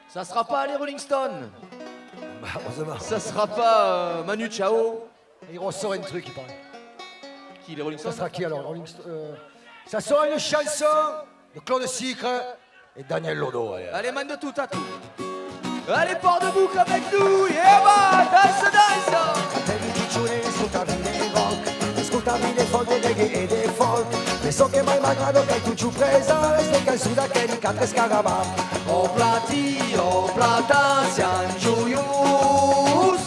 Ça sera pas les Rolling Stones. Bah, heureusement. Ça sera pas Manu Chao. Il ressort un truc, il paraît. Qui, les Rolling Stones? Ça sera qui alors Ça sera une chanson de Claude Sicre et Daniel Lodo. Allez, man de tout à tout. Allez, port de boucle avec nous. Yeah, man, danse, Ascoltavi le folk, del reggae e del folk. Penso che mai malgrado che tu ci presa ste canzoni che di catre scaraba. O plata, San Giulius.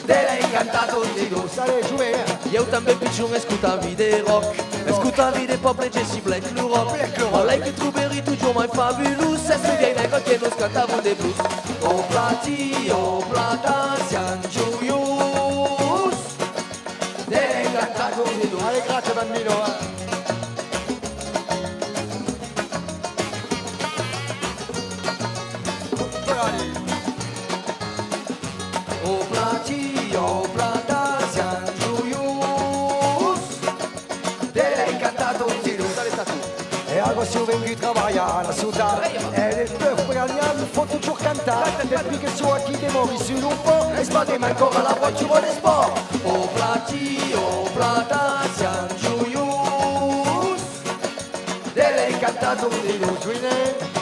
De l'hai cantato di tu. Allez, jouez. Eu també pitjor escoltavi de rock. Escoltavi de pop e Jesse Black l'Europe. O lei che troverai toujours mai fabulous. Sempre viei negre che nos cantavano de blues. O plata, San Giulius. De l'hai cantato di tu. Allez, grazie bambino. O plata, San Giulius. De l'hai cantato di tu. E algo si vengo travailler la città. E le peuvent préaliens faut toujours cantar. Depuis que sono qui des morts sur un po'. E sbatti ancora la voiture des sports. O plata, San Giulius. De l'hai cantato di tu.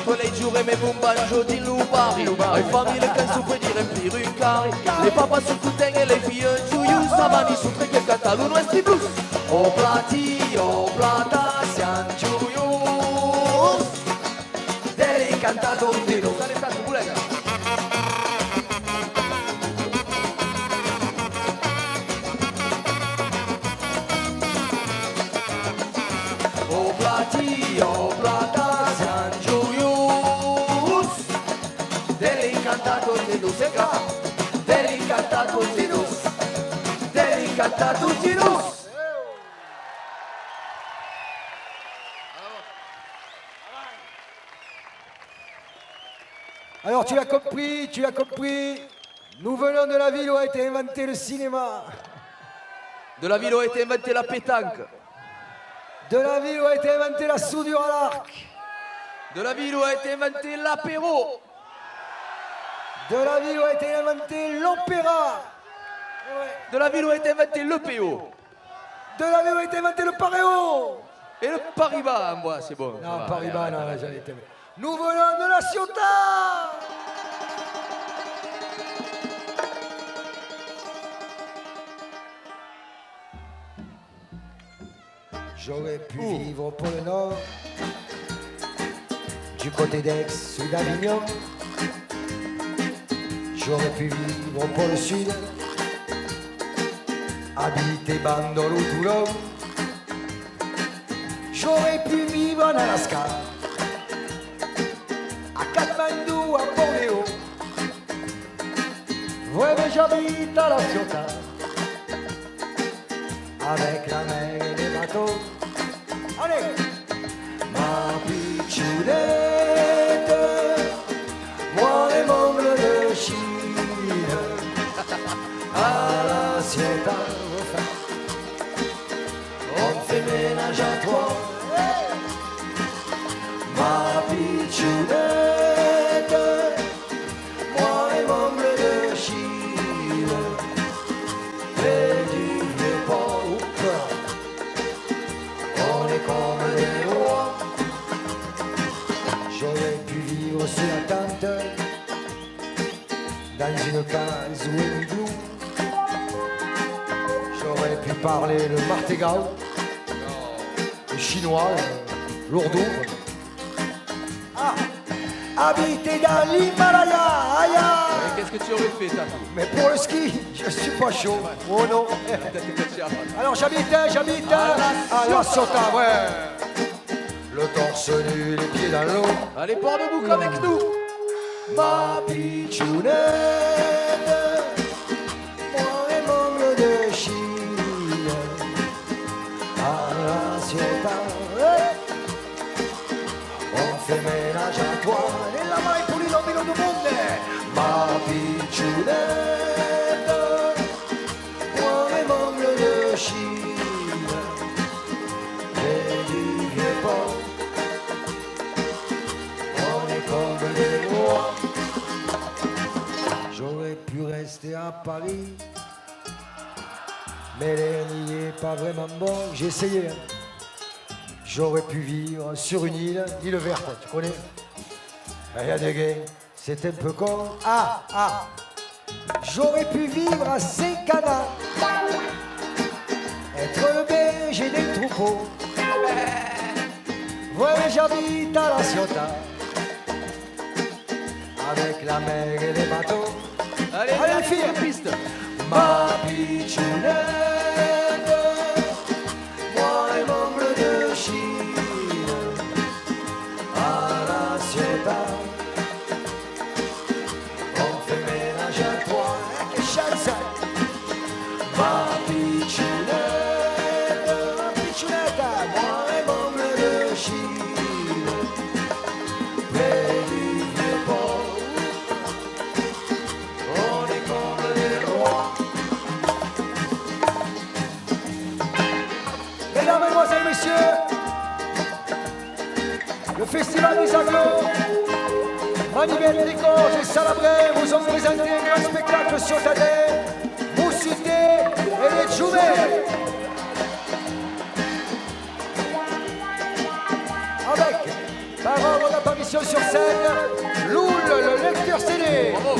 Toi les jours mes boum banjo di lubari. Les familles che su puoi riempire un carré. Les papas su coutain et les filles Giulius. Savani su tre che cantano nuestri blues. O plata, San Giulius. De l'hai cantato di tu. O plata, San Giulius. De l'hai cantato di tu. De l'hai cantato di tu. De l'hai cantato di tu. Alors tu as compris, nous venons de la ville où a été inventé le cinéma. De la ville où a été inventée la pétanque. De la ville où a été inventée la soudure à l'arc. De la ville où a été inventé l'apéro. De la ville où a été inventé l'opéra. De la ville où a été inventé le PO. De la ville où a été inventé le paréo. Et le Paribas, moi, c'est bon. Non, Paribas, non, j'avais été. Nous venons de la Ciotat. J'aurais pu vivre pour le nord, du côté d'Aix ou d'Avignon. J'aurais pu vivre pour le sud, habiter Bandol ou Toulon. J'aurais pu vivre en Alaska, à Katmandou, à Bornéo. Ouais, mais j'habite à la Ciotat, avec la mer et les bateaux. Allez! Ma pitchounette, moi et mon bleu de Chine, à la Ciotat, on fait ménage à toi. Ma pitchounette, moi et mon bleu de Chine, et du vieux port. On est comme des rois. J'aurais pu vivre sur la tente, dans une case ou un igloo. J'aurais pu parler le martégal, le chinois, l'ourdou. Ah, habité dans l'Himalaya. Aïe, aïe. Et qu'est-ce que tu aurais fait, Tatou? Mais pour le ski, je suis pas chaud. Oh non. Alors j'habite à La Ciotat, ouais. Le torse nu, les pieds dans l'eau. Allez, port de boucle avec nous. Ma pitchounette, moi et mon bleu de Chine. À La Ciotat, on fait ménage à toi. Et la main pour les hommes du monde. Ma pitchounette, moi et mon bleu de Chine. Et du vieux port, on est comme des rois. J'aurais pu rester à Paris, mais l'air n'y est pas vraiment bon. J'ai essayé. J'aurais pu vivre sur une île verte, tu connais? Rien de gay, c'est un peu con. J'aurais pu vivre à Saint-Cana, être le berger des troupeaux. Ouais, j'habite à La Ciotat, avec la mer et les bateaux. Allez, les filles, piste. ma pitchounette, moi et mon bleu de Chine, à La Ciotat, on fait ménage à toi. Que chance! Ma pitchounette, moi et mon bleu de Chine, près du vieux port, on est comme des rois. Mesdames, Mesdemoiselles, Messieurs, le Festival des Agglos, Manivelle, Décor et Salabret vous ont présenté un grand spectacle ciotatais, Moussuté et les Djoumés. Avec, par ordre d'apparition sur scène, Loul, le lecteur CD. Bravo.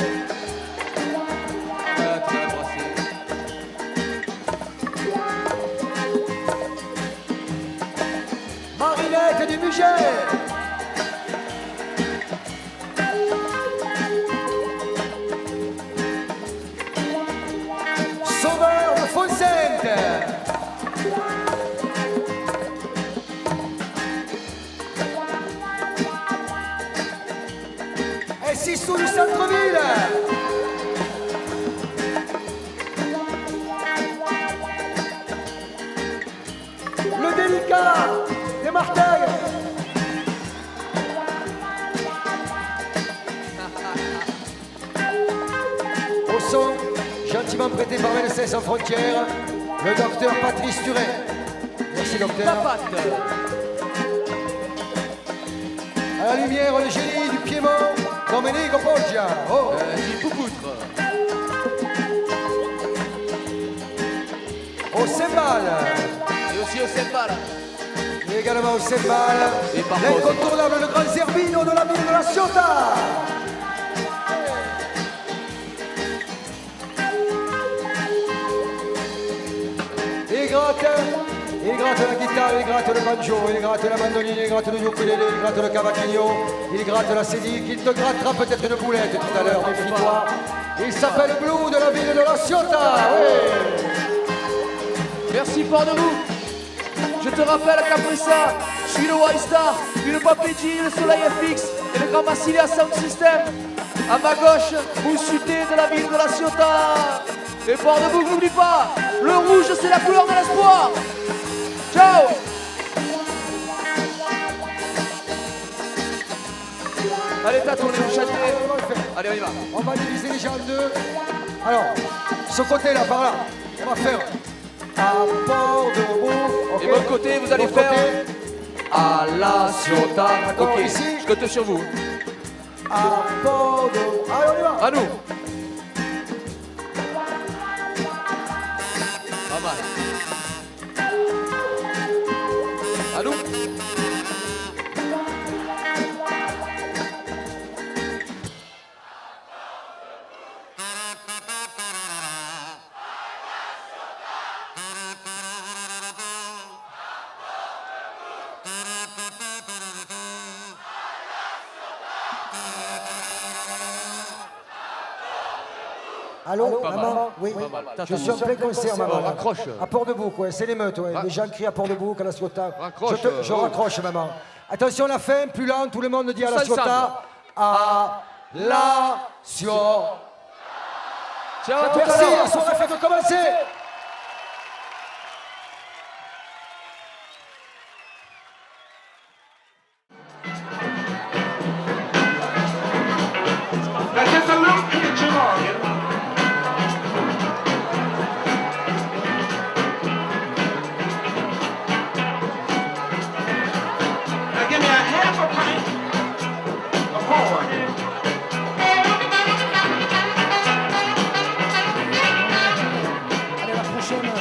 Tu vas brasser. Marinette du Muget. Sauveur de Fonsainte. Et Sissou du centre-ville. Le délicat des Martins. Au son, gentiment prêté par Médecins Sans Frontières, le docteur Patrice Turet. Merci docteur. Papat. À la lumière, le génie du Piémont, Domenico Poggia. Oh. Du Poupoutre. Au cymbale. Et aussi au cymbale. Et également au cymbale, Et par contre- l'incontournable, le grand Zerbino de la ville de La Ciotat. Il gratte la guitare, il gratte le banjo, il gratte la mandoline, il gratte le ukulélé, il gratte le cavaquinho, il gratte la sédique, il te grattera peut-être une boulette tout à l'heure, méfie-toi. Il s'appelle Blue de la ville de La Ciotat, oui. Merci Port de Boucle. Je te rappelle qu'après ça, je suis le White Star, puis le Papé G, le Soleil FX et le Grand Massilia Sound System. À ma gauche, Moussuté de la ville de La Ciotat. Et Port de Boucle, n'oublie pas, le rouge c'est la couleur de l'espoir. Ciao. Allez, Tatou, on est chanter. Allez, on y va. On va diviser les gens en deux. Alors, ce côté-là, par là, on va faire à Port de Boucle. Et de votre côté, vous allez L'autre faire côté, à La Ciotat. D'accord, Ok, ici. je compte sur vous. à Port de Boucle. Allez, on y va. À nous. Pas mal. À nous. Allô, Pas maman? mal. Oui. Pas mal. Je suis en plein concert, maman. là. raccroche. À Port-de-Bouc, ouais, c'est l'émeute, ouais. Les gens crient à Port-de-Bouc, à la Ciotat. Raccroche, Je raccroche, maman. Attention, la fin, plus lente, tout le monde dit à la Ça Ciotat. À la Ciotat. Ciao à tout à Merci, l'heure. la soirée fait que commencer.